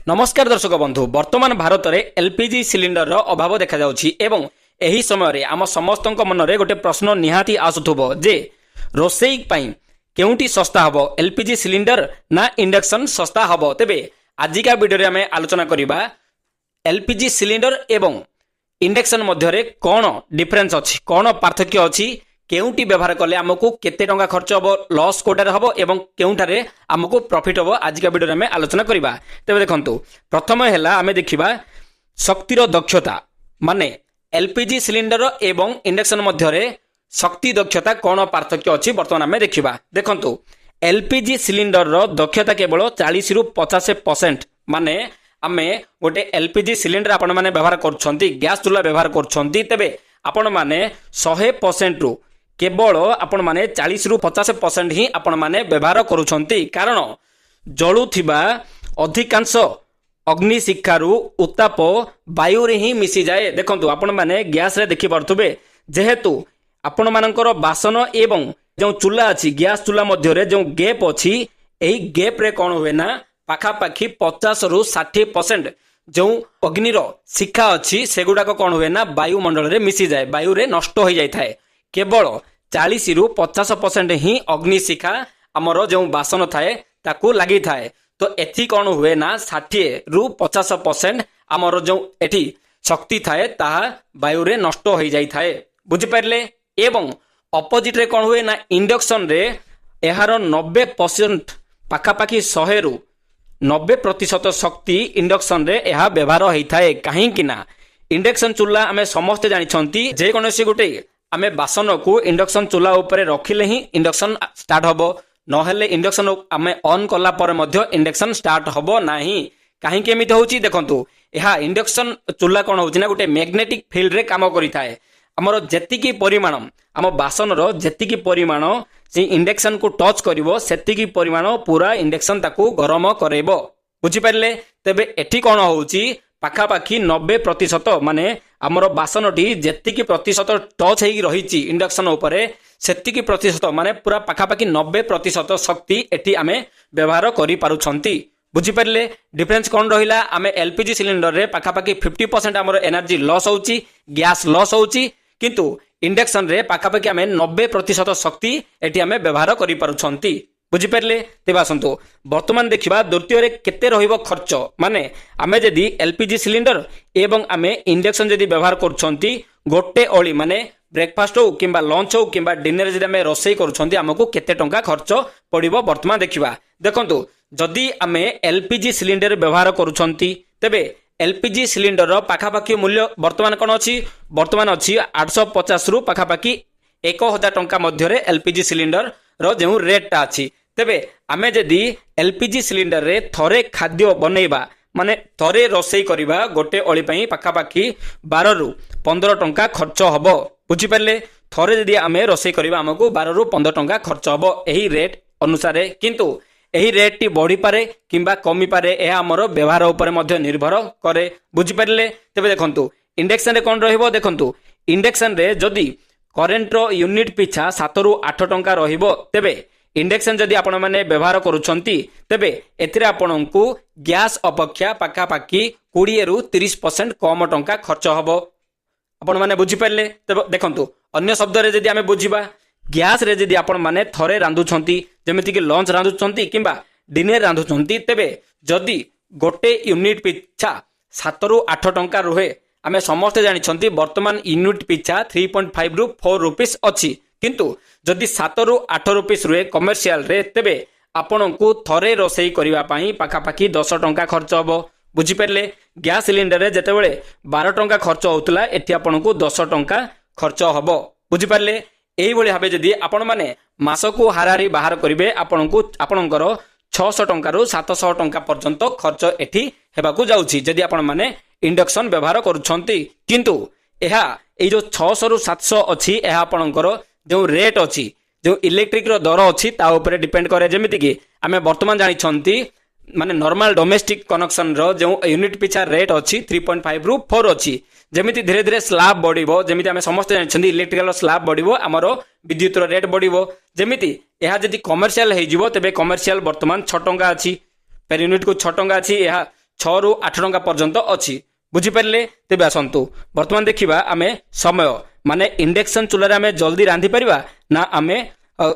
नमस्कार दर्शक बंधु वर्तमान भारत में एलपीजी सिलिंडर अभाव देखा एवं एही समय आम समस्त मन में गोटे प्रश्न निहाती आसुथुबो जे रोसई केउटी सस्ता हबो एलपीजी सिलिंडर ना इंडक्शन सस्ता हबो। तेबे आजिका वीडियो में आलोचना करिबा एलपीजी सिलिंडर एवं इंडक्शन मध्य कौन डिफरेन्स अछि, कौन पार्थक्य अछि, केउटी व्यवहार कले आमको केते टंका खर्च हबो, लॉस कोटारे हबो एवं केउटारे आमको प्रॉफिट हबो आजिका वीडियो में आलोचना करिबा। तेबे देखंतु प्रथम हैला आमे देखिबा शक्तिर दक्षता माने एलपीजी सिलिंडर एवं इंडक्शन मध्य शक्ति दक्षता कौन पार्थक्य अछि वर्तमान आमे देखिबा। देखंतु एलपीजी सिलिंडर रो दक्षता केवल 40 रु 50% माने आमे गोटे एलपीजी सिलिंडर आपण माने व्यवहार करछंती, गैस चूल्हा व्यवहार करछंती, तेबे आपण माने 100% रु केवल आपण माने 40 रु 50% ही आपण माने व्यवहार करूछंती। कारण जळुथिबा अधिकांश अग्निशिखारु उत्ताप वायु रे ही मिसी जाए। देखंतु आपण माने गैस रे देखि परथुबे जेहेतु आपण मानकर बासन एवं जो चूल्हा अछि गैस चूल्हा मध्य रे जो गैप अछि एही गैप रे कोन होय ना पाखापाखी 50 रु 60% जो अग्निर शिखा अच्छी सेगुड़ाक कौन हुए ना वायुमंडल रे मिसी जाए, वायु रे नष्ट हो जाए। केवल 40 रु 50% ही अग्निशिखा आमर जो बासन थाए ताकू लगी थाए। तो एथि कौन हुए ना 60 रु 50% आमर जो एठी शक्ति थाए ताहा वायु रे नष्ट हो जाए थाए, बुझी पारले। एवं अपोजिट रे कौन हुए ना इंडक्शन रे एहार 90% पाखापाखी 100 रु 90% शक्ति इंडक्शन रे यह व्यवहार होता है। कहीं ना इंडक्शन चूल्हा आमे समस्त जानी जे कौन गोटे आमे बासन को इंडक्शन चूल्हा ऊपर रखिले ही इंडक्शन स्टार्ट हबो, नहेले इंडक्शन आमे ऑन कला पर मध्य इंडक्शन स्टार्ट हबो नाही। कहीं एमिति होउची देखंतु यह इंडक्शन चूल्हा कौन होउची ना गोटे मैग्नेटिक फील्ड रे काम करिथाए। हमर जेतिकी परिमाण आम बासन रो जेतिकी परिमाण से इंडक्शन को टच करिवो सेतिकी परिमाण पूरा इंडक्शन ताकू गरम करेबो, बुझी पारले। तेबे एठी कोन होउची पाखापाखी 90% माने हमर बासनटी जेतिकी प्रतिशत टच हेई रहिची इंडक्शन उपरे सेतिकी प्रतिशत माने पूरा पाखापाखी 90% शक्ति एठी आमे व्यवहार करि पारुछंती, बुझी पारले। डिफरेंस कोन रहिला आमे एलपीजी सिलिंडर रे पाखापाखी 50% हमर एनर्जी लॉस होउची, गैस लॉस होउची, किंतु इंडक्शन रे पाखापाखी आमे 90% शक्ति एटी आमे व्यवहार करि पारुछंती, बुझी पारले। तेबे आसंतु वर्तमान देखिबा द्वितीय रे केते रहिबो खर्च, माने आमे जदी एलपीजी सिलिंडर एवं आमे इंडक्शन जदी व्यवहार करछंती गोटे ओली माने ब्रेकफास्ट हो किंबा लंच हो किंबा डिनर जदी आमे रोसई करछंती हमकु केते टंका खर्च पड़िबो वर्तमान देखिबा। देखंतु जदी आमे एलपीजी सिलिंडर व्यवहार करूछंती तेबे एलपीजी सिलिंडर पाखापाखी मूल्य वर्तमान कौन अच्छी वर्तमान अच्छी 850 रु पाखापाखी 1000 टंका मध्य एलपीजी सिलिंडर रो जो रेट अच्छी। तेबे आमे जदी एलपीजी सिलिंडर रे थरे खाद्य बनैबा माने थरे रोसई करिबा गोटे ओली पई पाखापाखी 12 रु 15 टंका खर्च हबो, बुझी पारले। थरे जदी आमे रोसई करिबा हमकु 12 रु 15 टंका खर्च हबो एही रेट अनुसार, किंतु एही रेट टी बढ़ी पारे किंबा कमी पारे यह आमर व्यवहार उपर मध्य निर्भर करे, बुझी पारले। तेबे देखंतु इंडक्शन रे कोन रहिबो, देखंतु इंडक्शन रे जदी करेंट रो यूनिट पिछा 7 रु 8 टंका रहिबो तेबे इंडक्शन जदी आपण माने व्यवहार करूछंती तेबे एथिरे आपणंकु गैस अपेक्षा पाखापाखी 20 रु 30% कम टंका खर्च हबो, आपण माने बुझी पारले। तेबे देखंतु अन्य शब्द रे जदी आमे बुझिबा गैस रे जदी आपण माने थरे रांधुछंती जेमिति कि लंच रांधुछंती किंबा डिनर रांधुछंती तेबे जदी गोटे यूनिट पिछा 7 रु 8 टंका रुहे, आमे समस्त जानिछंती वर्तमान यूनिट पिछा 3.5 रु 4 रुपीस अछि, किंतु जदी 7 रु 8 रुपीस रुहे कमर्शियल रे तेबे आपणंकु थरे रोसई करिवा पई पाखापाखी 10 टंका खर्च हबो, बुझी पारले। गैस सिलिंडर रे जेतेबेले 12 टंका खर्च होतला एथि आपणंकु 10 टंका खर्च हबो, बुझी पारले। एही भली भाबे जदी आपण माने मासको हारारी बाहर करिवे आपणंकु आपणंकर 600 टंका रु 700 टंका पर्यंत खर्च एठी हेबाकू जाउची जदी आपण माने इंडक्शन व्यवहार करूछंती। किंतु एहा ए जो 600 रु 700 अछि एहा आपणंकर जो रेट अछि जो इलेक्ट्रिक रो दर अछि ता ऊपर डिपेंड करे। जेमिति कि आमे वर्तमान जानि छंती माने नॉर्मल डोमेस्टिक कनेक्शन रो जो यूनिट पिछा रेट अछि 3.5 रु 4 अछि, जेमिति धीरे धीरे स्लैब बढ़िबो, जेमिति आमे समस्त जानिछंती इलेक्ट्रिकल स्लैब बढ़िबो हमरो विद्युत रो रेट बढ़िबो। जेमिति एहा जदी कमर्शियल हे जिवो तेबे कमर्शियल वर्तमान 6 टंका अछि पर यूनिट को 6 टंका अछि, एहा 6 ରୁ 8 ଟଙ୍କା पर्यंत अछि बुझिपारे। तेबे आसंतु वर्तमान देखिबा आमे समय माने इंडक्शन चूल्हा आमे जल्दी रांधि परिबा ना आमे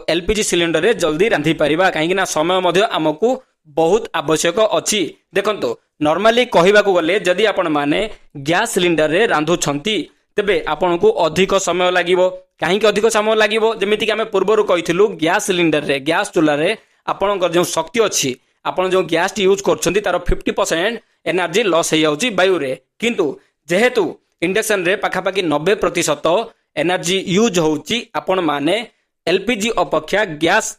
एलपीजी सिलिंडर रे जल्दी रांधि परिबा काहेकि ना समय मध्य आमको बहुत आवश्यक अछि। देखंतु नॉर्मली कहबाकू गले जदि आपण माने गैस सिलिंडर रे रांधुछंती तेबे आपनको अधिक समय लागिवो। काहेकि अधिक समय लागिवो जेमिति कि आमे पूर्वरु कहिथिलु गैस सिलिंडर रे गैस चूल्हा रे आपणकर जो शक्ति अछि आपण जो गैस टी यूज करछंती तार 50% एनर्जी लॉस हो जाउची वायु रे, किंतु जेहेतु इंडक्शन रे पाखापाखि 90% एनर्जी यूज होउची आपण माने एलपीजी अपेक्षा गैस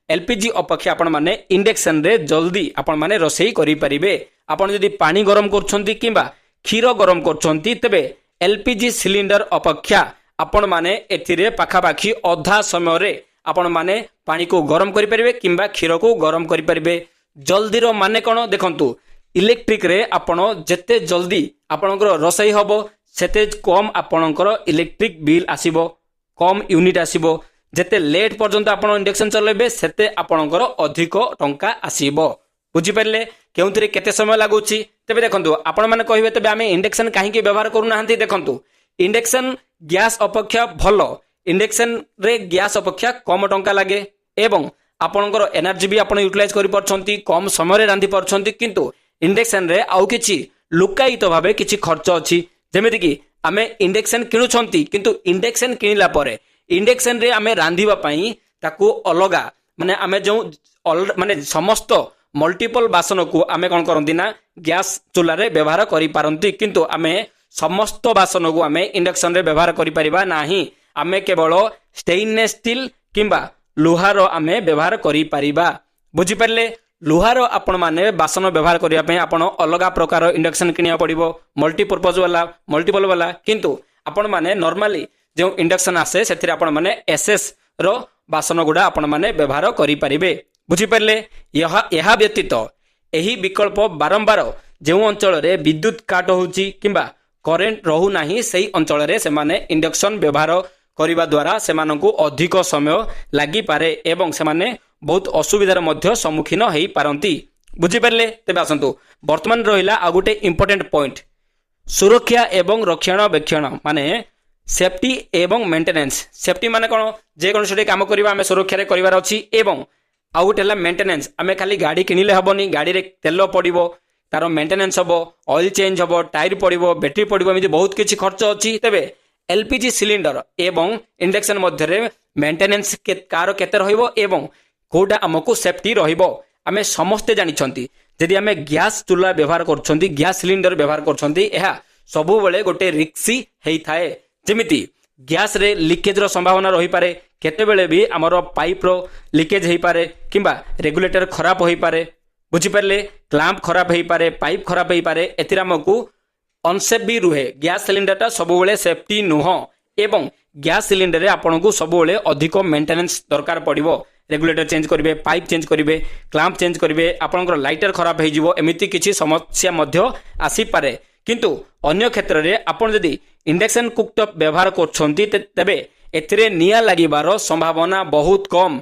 एलपीजी अपेक्षा आपण माने इंडक्शन रे जल्दी आपण माने रोषेई करि परिबे। आपण जदि पानी गरम करछंती किंबा क्षीर गरम करछंती तेबे एलपीजी सिलिंडर अपेक्षा आपण माने एथिरे पाखापाखि अधा समय रे आपण माने पानी को गरम करि परिबे किंबा क्षीर को गरम करि परिबे। जल्दी रो माने कोन देखंतु इलेक्ट्रिक रे आपण जेते जल्दी आपणकर रोषेई हबो सेते कम आपणकर इलेक्ट्रिक बिल आसीबो, कम यूनिट आसीबो। जेते लेट पर्यंत आपण इंडक्शन चलेबे सेते आपणकर अधिक टंका आसीबो। बुझि परले केउंतरे केते समय लागुची। तबे देखंतु आपण माने कहिबे तबे आमे इंडक्शन काहे के व्यवहार करू नाहंती। देखंतु इंडक्शन गैस अपेक्षा भलो, इंडक्शन रे गैस अपेक्षा कम टंका लागे एवं आपणकर एनर्जी भी आपण यूटिलाइज करि परछंती, कम समय रे रांधि परछंती। किंतु इंडक्शन रे आउ किछि लुकायित भाबे किछि खर्च अछि। जेमिति कि आमे इंडक्शन किनुछंती किंतु इंडक्शन किनिला परे इंडक्शन रे आमे रांधिबा पई ताकू अलगा माने आमे जो माने समस्त मल्टीपल बासन को आमे कोन करंती ना गैस चूल्हा रे व्यवहार करि पारंती, किंतु आमे समस्त बासन को आमे इंडक्शन रे व्यवहार करि परिबा नाही। आमे केवल स्टेनलेस स्टील किंबा लोहार आमे व्यवहार करि परिबा। बुझि परले लोहार आपण माने बासन व्यवहार करिया पई आपण अलगा प्रकार इंडक्शन किनिया पड़िबो मल्टीपर्पज वाला, किंतु आपण माने नॉर्मली जो इंडक्शन आसे सेथिरे आपण माने एसएस रो बासन गुडा आपण माने व्यवहार करि परिबे। बुझि परले यहा व्यतीत एही विकल्प बारंबार जो अंचल रे विद्युत काट होउची किंबा करेंट रहू नाही सेही अंचल रे से माने इंडक्शन व्यवहार करिबा द्वारा सेमानंकु अधिक समय लागि पारे एवं से माने बहुत असुविधार मध्य सम्मुखीन हेई पारंती। बुझि परले। तेबे आसंतु वर्तमान रहिला आ गुटे इंपोर्टेंट पॉइंट सुरक्षा एवं रक्षणाबेक्षण माने सेफ्टी एवं मेंटेनेंस। सेफ्टी माने कोन जे कोन सेठी काम करिबा आमे सुरक्षा रे करिवार अछि एवं आउ गुटे ला मेंटेनेंस। आमे खाली गाड़ी किनिले हबनी, गाड़ी रे तेल पडिबो, तार मेंटेनेंस हबो, ऑयल चेंज हबो, टायर पडिबो, बैटरी पडिबो, एमिति बहुत किछि खर्च अछि। तेबे एलपीजी सिलिंडर एवं इंडक्शन मध्य रे मेंटेनेंस कार केते रहिबो एवं कोडा हमको सेफ्टी रहिबो आमे समस्ते जानि छंती। जदि आमे गैस चूल्हा व्यवहार करछंती, गैस सिलिंडर व्यवहार करछंती, एहा सबु बेले गोटे रिक्सी हेई थाए। जेमिति गैस रे लीकेज रो संभावना रही पारे, केते बेले भी हमरो पाइप रो लीकेज हेई पारे किंबा रेगुलेटर खराब होई पारे। बुझि परले क्लैंप खराब हेई पारे, पाइप खराब हेई पारे। एतिरा हमको अनसेफ भी रुहे। गैस सिलिंडर ता सबु बेले सेफ्टी नुह एवं गैस सिलिंडर रे आपनको सबु बेले अधिक मेंटेनेंस दरकार पड़िबो। रेगुलेटर चेंज करिवे, पाइप चेंज करिवे, क्लैंप चेंज करिवे, आपनकर लाइटर खराब हेई जिवो, एमिति किछि समस्या मध्य आसी पारे। किंतु अन्य क्षेत्र रे आपण जदि इंडक्शन कुकटॉप व्यवहार करछंती तबे एथिरे निया लागिबार संभावना बहुत कम,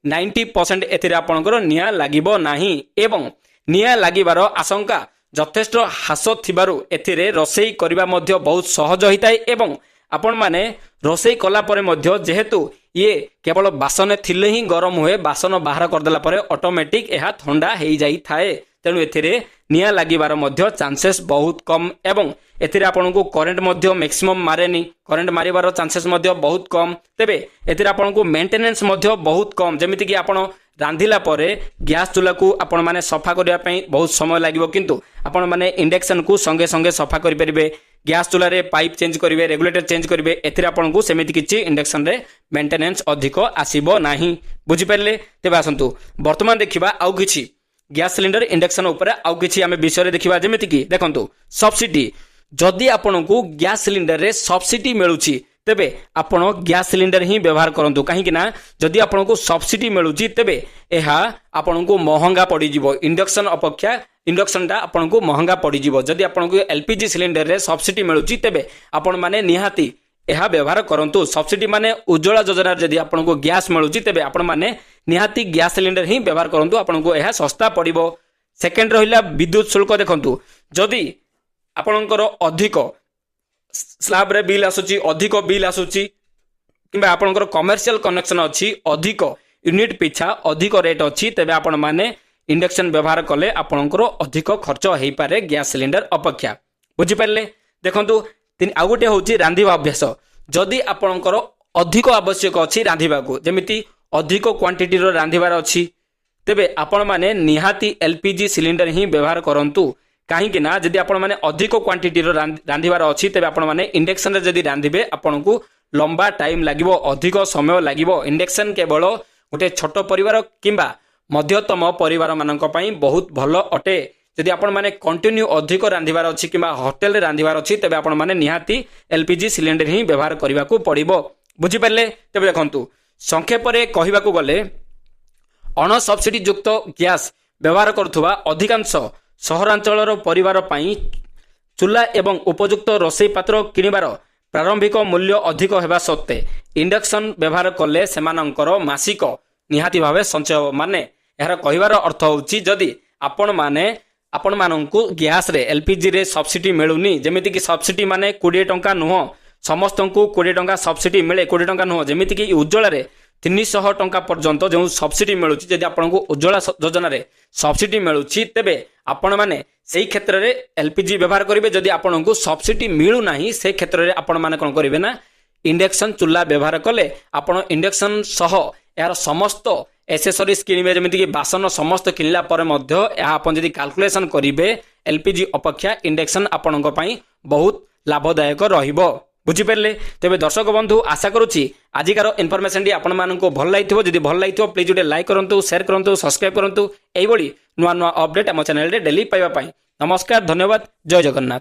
90% एथिरे आपनकर निया लागिबो नाही एवं निया लागिबार आशंका यथेष्ट हास थिबारु एथिरे रोषेई करिबा मध्य बहुत सहज होइताय एवं आपण माने रोषेई कला परे मध्य जेहेतु ये केवल बासन थिले ही गरम हुए, बासन बाहर करदेला परे ऑटोमेटिक एहा ठंडा हेई जाई थाए। तेणु एथिरे निया लागिबार मध्य चांसेस बहुत कम एवं एथिरे आपनको करंट मध्य मैक्सिमम मारेनी, करंट मारिबार चांसेस मध्य बहुत कम। तेबे एथिरे आपनको मेंटेनेंस मध्य बहुत कम। जेमिति कि आपण रांधिला परे गैस चूल्हा को आपण माने सफा करिया पई बहुत समय लागिवो, किंतु आपण माने इंडक्शन को संगे संगे सफा करि परिबे। गैस चूल्हा रे पाइप चेंज करिवे, रेगुलेटर चेंज करिवे, एथिरे आपनको सेमिति किछि इंडक्शन रे मेंटेनेंस अधिक आसीबो नाही। बुझि परले। तेबे आसंतु वर्तमान देखिबा आउ किछि गैस सिलिंडर इंडक्शन ऊपर आउ किछि आमे विषय रे देखिबा। जेमिति कि देखंतु सब्सिडी, जदि आपनको गैस सिलिंडर रे सब्सिडी मिलुछि तेबे आपण गैस सिलिंडर ही व्यवहार करंतु। काहेकि ना जदि आपनको सब्सिडी मिलुछि तेबे एहा आपनको महंगा पड़ी जिवो। इंडक्शन अपेक्षा इंडक्शन टा आपनको महंगा पड़ी जिवो। जदि आपनको एलपीजी सिलिंडर रे सब्सिडी मिलुछि तेबे आपण माने निहाती एहा व्यवहार करंतु। सब्सिडी माने उज्ज्वला योजना जदि आपनको गैस मिलुछि तेबे आपण माने निहाती गैस सिलिंडर ही व्यवहार करंतु, आपनको एहा सस्ता पड़िबो। सेकेंड रहिला विद्युत शुल्क देखंतु जदि आपणकर अधिक स्लैब रे बिल आसुची अधिक बिल आसुची किंबा आपणकर कमर्शियल कनेक्शन अछि अधिक यूनिट पिछा अधिक रेट अछि तेबे आपण माने इंडक्शन व्यवहार कले आपणकर अधिक खर्च हेई पारे गैस सिलिंडर अपेक्षा बुझी पारले देखंतु आ गोटे होची रांधिबा अभ्यास जदि आपणकर अधिक आवश्यक अछि रांधिबा को जेमिति अधिक क्वांटिटी रो रांधिबार अछि तेबे आपण माने निहाती एलपीजी सिलिंडर ही व्यवहार करंतु कहीं ना जदि आपण माने अधिक क्वांटिटी रो रांधिबार अछि तेबे आपण माने इंडक्शन रे जदि रांधिबे आपनकु लंबा टाइम लागिवो अधिक समय लागिवो इंडक्शन केवल गोटे छोट परिवार किंबा मध्यतम परिवार मानक पई बहुत भलो अटे जदि आपण माने कंटिन्यू अधिक रांधिबार अछि किंबा होटल रे रांधिबार अछि तेबे आपण माने निहाती एलपीजी सिलिंडर ही व्यवहार करबा को पड़िबो बुझी पारले तेबे देखंतु संक्षेप रे कहिबा को गले अण सब्सिडी युक्त गैस व्यवहार करथुवा अधिकांश सहरांचल परिवार पई चूल्हा एवं उपयुक्त रोषेई पात्र किनिबार प्रारंभिक मूल्य अधिक हेबा सत्ते इंडक्शन व्यवहार कले सेमानंकर मासिक निहाती भावे संचय माने यार कहिबार अर्थ होउची जदि आपण मानंकु गैस रे एलपीजी रे सब्सिडी मिलुनी जेमिति कि सब्सिडी माने 20 टंका नुह समस्तंकु 20 टंका सब्सिडी मिले 20 टंका नुह जेमिति कि उज्ज्वला रे 300 टंका पर्यंत जो सब्सिडी मिलुची जदि आपनकु उज्ज्वला योजना रे सब्सिडी मिलुची तेबे आपण माने सेही क्षेत्र रे एलपीजी व्यवहार करिवे जदि आपनकु सब्सिडी मिलु नाही से क्षेत्र रे आपण माने कोन करिवे ना इंडक्शन चूल्हा व्यवहार कले आपण इंडक्शन सह यार समस्त एसेसरीज किनिबे जेमिति कि बासन समस्त किनला पर मध्य या आपण जदि कैलकुलेशन करिवे एलपीजी अपेक्षा इंडक्शन आपणक पई बहुत लाभदायक रहिबो बुझी पारले तेबे दर्शक बंधु आशा करूची आजिकार इनफॉरमेशन डी आपण माननको भल लागिथिबो जदि भल लागिथिबो प्लीज गोटे लाइक करंतु शेयर करंतु सब्सक्राइब करंतु एई बडी नुवा नुवा अपडेट हम चैनल रे डेली पाइबा पई नमस्कार धन्यवाद जय जगन्नाथ।